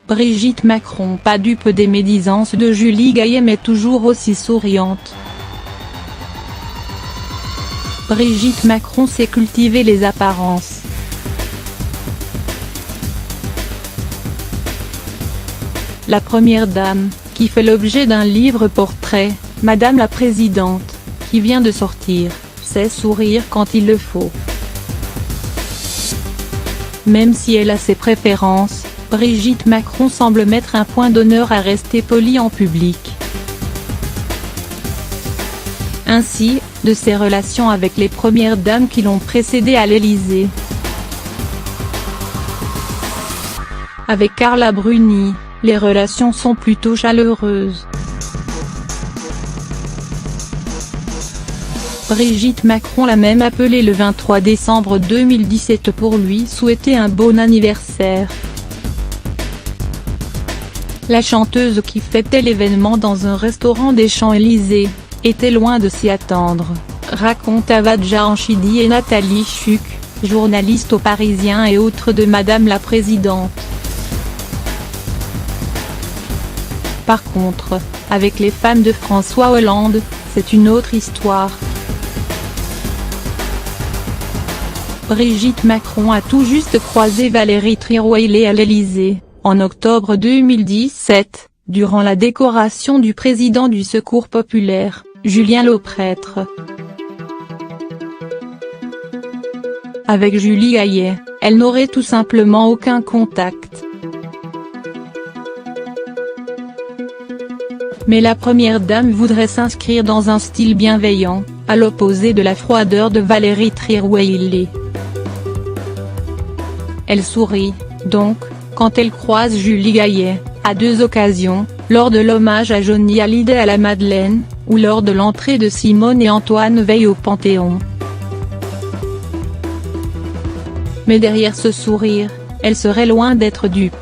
Brigitte Macron pas dupe des médisances de Julie Gaillet mais toujours aussi souriante. Brigitte Macron sait cultiver les apparences. La première dame, qui fait l'objet d'un livre portrait, Madame la Présidente, qui vient de sortir, sait sourire quand il le faut. Même si elle a ses préférences, Brigitte Macron semble mettre un point d'honneur à rester polie en public. Ainsi, de ses relations avec les premières dames qui l'ont précédée à l'Élysée. Avec Carla Bruni, les relations sont plutôt chaleureuses. Brigitte Macron l'a même appelé le 23 décembre 2017 pour lui souhaiter un bon anniversaire. La chanteuse qui fêtait l'événement dans un restaurant des Champs-Élysées était loin de s'y attendre, raconte Avad Jahanchidi et Nathalie Chuck, journalistes au Parisien et autres de Madame la Présidente. Par contre, avec les femmes de François Hollande, c'est une autre histoire. Brigitte Macron a tout juste croisé Valérie Trierweiler à l'Élysée, en octobre 2017, durant la décoration du président du Secours populaire, Julien Lauprêtre. Avec Julie Gaillet, elle n'aurait tout simplement aucun contact. Mais la première dame voudrait s'inscrire dans un style bienveillant, à l'opposé de la froideur de Valérie Trierweiler. Elle sourit, donc, quand elle croise Julie Gaillet, à deux occasions, lors de l'hommage à Johnny Hallyday à la Madeleine, ou lors de l'entrée de Simone et Antoine Veil au Panthéon. Mais derrière ce sourire, elle serait loin d'être dupe.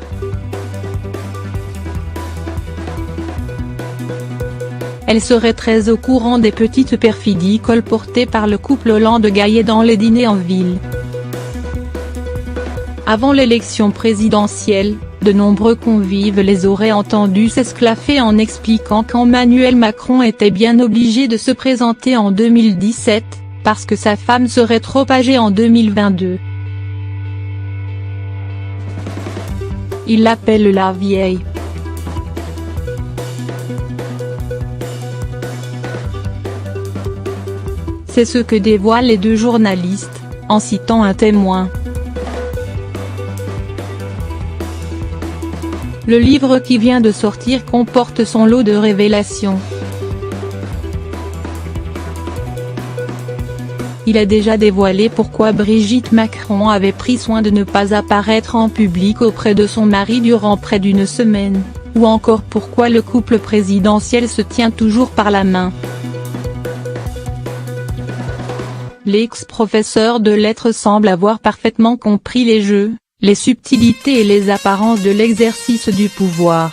Elle serait très au courant des petites perfidies colportées par le couple Hollande-Gaillet dans les dîners en ville. Avant l'élection présidentielle, de nombreux convives les auraient entendus s'esclaffer en expliquant qu'Emmanuel Macron était bien obligé de se présenter en 2017, parce que sa femme serait trop âgée en 2022. Il l'appelle la vieille. C'est ce que dévoilent les deux journalistes, en citant un témoin. Le livre qui vient de sortir comporte son lot de révélations. Il a déjà dévoilé pourquoi Brigitte Macron avait pris soin de ne pas apparaître en public auprès de son mari durant près d'une semaine, ou encore pourquoi le couple présidentiel se tient toujours par la main. L'ex-professeur de lettres semble avoir parfaitement compris les jeux, les subtilités et les apparences de l'exercice du pouvoir.